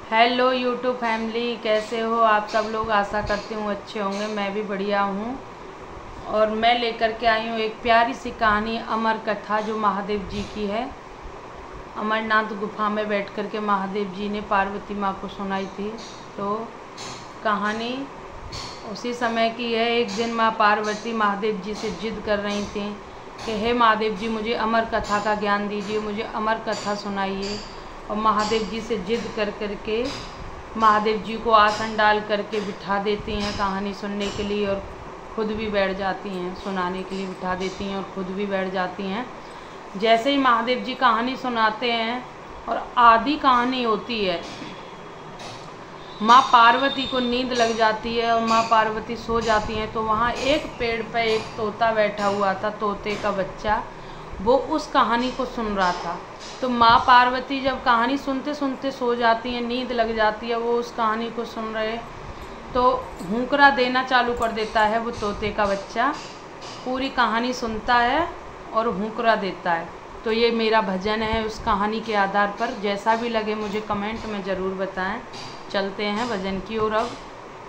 Hello YouTube family, कैसे हो आप सब लोग। आशा करती हूँ अच्छे होंगे। मैं भी बढ़िया हूँ। और मैं लेकर के आई हूँ एक प्यारी सी कहानी, अमर कथा, जो महादेव जी की है। अमरनाथ गुफा में बैठ कर के महादेव जी ने पार्वती माँ को सुनाई थी। तो कहानी उसी समय की है। एक दिन माँ पार्वती महादेव जी से जिद कर रही थी कि हे महादेव जी, मुझे अमर कथा का ज्ञान दीजिए, मुझे अमर कथा सुनाइए। और महादेव जी से जिद कर के महादेव जी को आसन डाल करके बिठा देती हैं कहानी सुनने के लिए, और खुद भी बैठ जाती हैं। सुनाने के लिए बिठा देती हैं और खुद भी बैठ जाती हैं। जैसे ही महादेव जी कहानी सुनाते हैं और आधी कहानी होती है, माँ पार्वती को नींद लग जाती है और माँ पार्वती सो जाती हैं। तो वहाँ एक पेड़ पर एक तोता बैठा हुआ था, तोते का बच्चा, वो उस कहानी को सुन रहा था। तो माँ पार्वती जब कहानी सुनते सुनते सो जाती हैं, नींद लग जाती है, वो उस कहानी को सुन रहे, तो हुंकरा देना चालू कर देता है वो तोते का बच्चा। पूरी कहानी सुनता है और हुंकरा देता है। तो ये मेरा भजन है उस कहानी के आधार पर। जैसा भी लगे मुझे कमेंट में ज़रूर बताएं। चलते हैं भजन की ओर। अब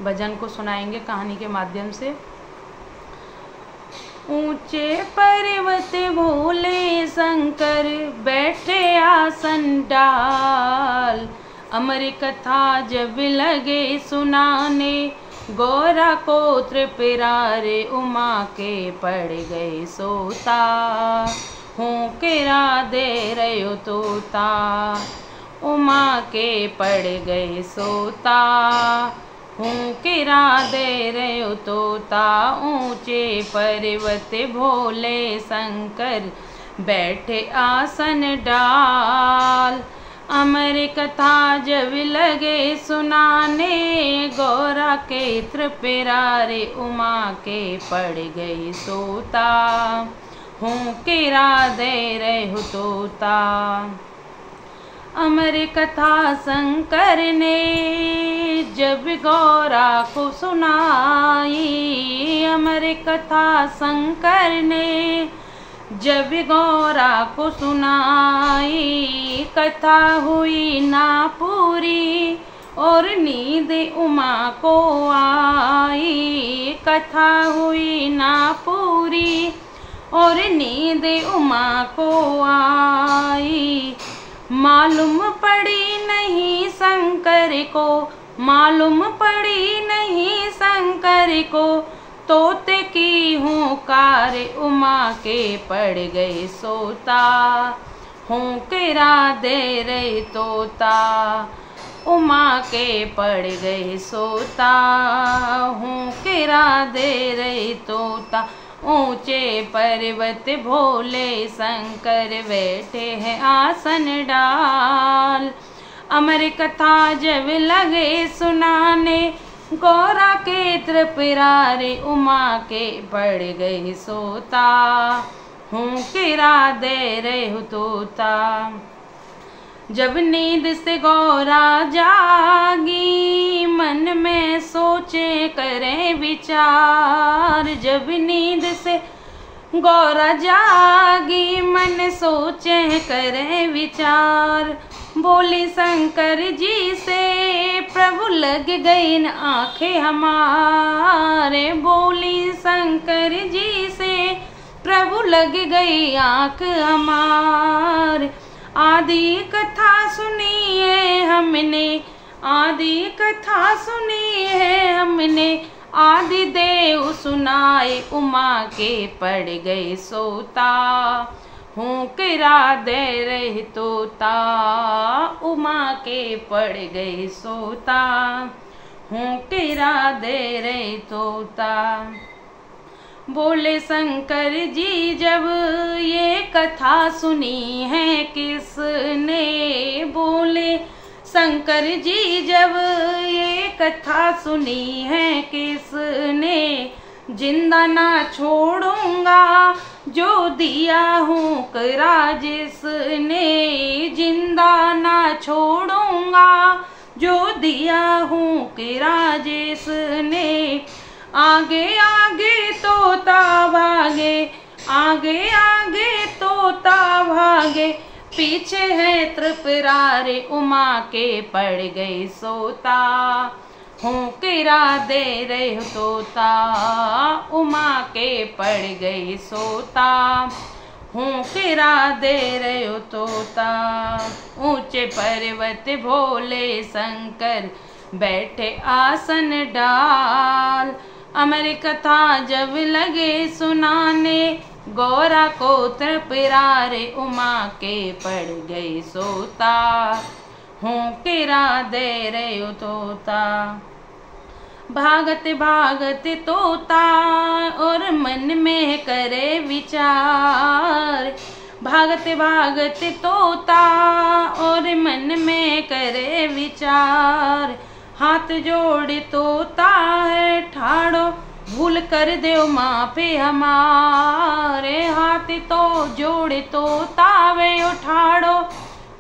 भजन को सुनाएंगे कहानी के माध्यम से। ऊंचे पर्वत भोले शंकर बैठे आसन डाल, अमर कथा जब लगे सुनाने, गौरा को त्रिपुरारे उमा के पड़ गए सोता, हुंकरा दे रहे तोता, उमा के पड़ गए सोता, हुंकरा दे रहे तोता। ऊंचे पर्वत भोले शंकर बैठे आसन डाल, अमर कथा जब लगे सुनाने, गौरा के त्रिपुरारे उमा के पड़ गई सोता, हुंकरा दे रहे तोता। अमर कथा शंकर ने जब गौरा को सुनाई, अमर कथा शंकर ने जब गौरा को सुनाई, कथा हुई ना पूरी और नींद उमा को आई, कथा हुई ना पूरी और नींद उमा को आई। मालूम पड़ी नहीं शंकर को, मालूम पड़ी नहीं शंकर को, तोते की हुंकार उमा के पड़ गए सोता, हुंकरा दे रहे तोता, उमा के पड़ गए सोता, हुंकरा दे रहे तोता। ऊंचे पर्वत भोले शंकर बैठे हैं आसन डाल, अमर कथा जब लगे सुनाने, गौरा के त्रिपुरारे उमा के पड़ गए सोता, हुंकरा दे रहे तोता। जब नींद से गौरा जागी, मन में सोचे करे विचार, जब नींद से गौरा जागी, मन सोचे करे विचार, बोली शंकर जी से प्रभु लग गई न आंखें हमारे, बोली शंकर जी से प्रभु लग गई आंख हमार। आदि कथा सुनी है हमने, आदि कथा सुनी है हमने, आदि देव सुनाए उमा के पड़ गए सोता, हुंकरा दे रहे तोता, उमा के पड़ गए सोता, हुंकरा दे रहे तोता। बोले शंकर जी जब ये कथा सुनी है किसने, बोले शंकर जी जब ये कथा सुनी है किसने, जिंदा ना छोड़ूंगा जो दिया हुंकरा जिसने, जिंदा ना छोड़ूंगा जो दिया हुंकरा जिसने। आगे आगे तोता भागे, आगे आगे तोता भागे, पीछे है त्रिपुरारे उमा के पड़ गई सोता, हूँ किरा दे रहे हो तोता, उमा के पड़ गई सोता, हूँ किरा दे रहे हो तोता। ऊंचे पर्वत भोले शंकर बैठे आसन डाल, अमर कथा जब लगे सुनाने, गौरा को त्रिपुरारे उमा के पड़ गई सोता, हूँ किरा दे रहे हो तोता। भागत भागत तोता और मन में करे विचार, भागत भागत तोता और मन में करे विचार, हाथ जोड़ तोता है ठाड़ो, भूल कर दो माफी हमारे, हाथ तो जोड़े तोता वे उठाड़ो,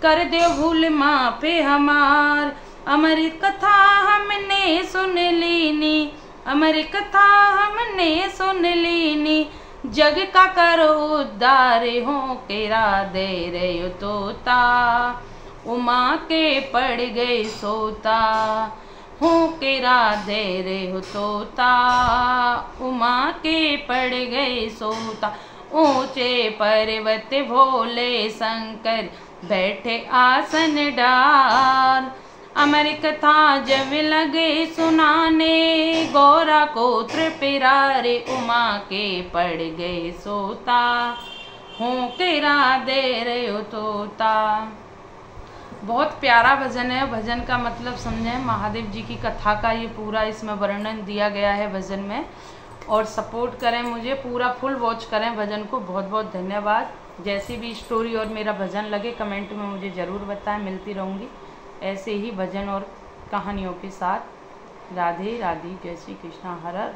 कर दो भूल माफी हमार। अमर कथा हमने सुन लीनी, अमर कथा हमने सुन लीनी, जग का करो उद्धार, हो किरा दे रहे हो तोता, उमा के पड़ गए सोता, हूँ किरा दे रहे हो तोता, उमा के पड़ गए सोता। ऊंचे पर्वत भोले शंकर बैठे आसन डाल, अमर कथा जब लगे सुनाने, गौरा को त्रिपुरारे उमा के पड़ गए सोता, हूँ किरा दे रहे हो तोता। बहुत प्यारा भजन है। भजन का मतलब समझें, महादेव जी की कथा का ये पूरा इसमें वर्णन दिया गया है भजन में। और सपोर्ट करें मुझे, पूरा फुल वॉच करें भजन को। बहुत बहुत धन्यवाद। जैसी भी स्टोरी और मेरा भजन लगे कमेंट में मुझे ज़रूर बताएं। मिलती रहूँगी ऐसे ही भजन और कहानियों के साथ। राधे राधे, जय श्री कृष्णा, हर हर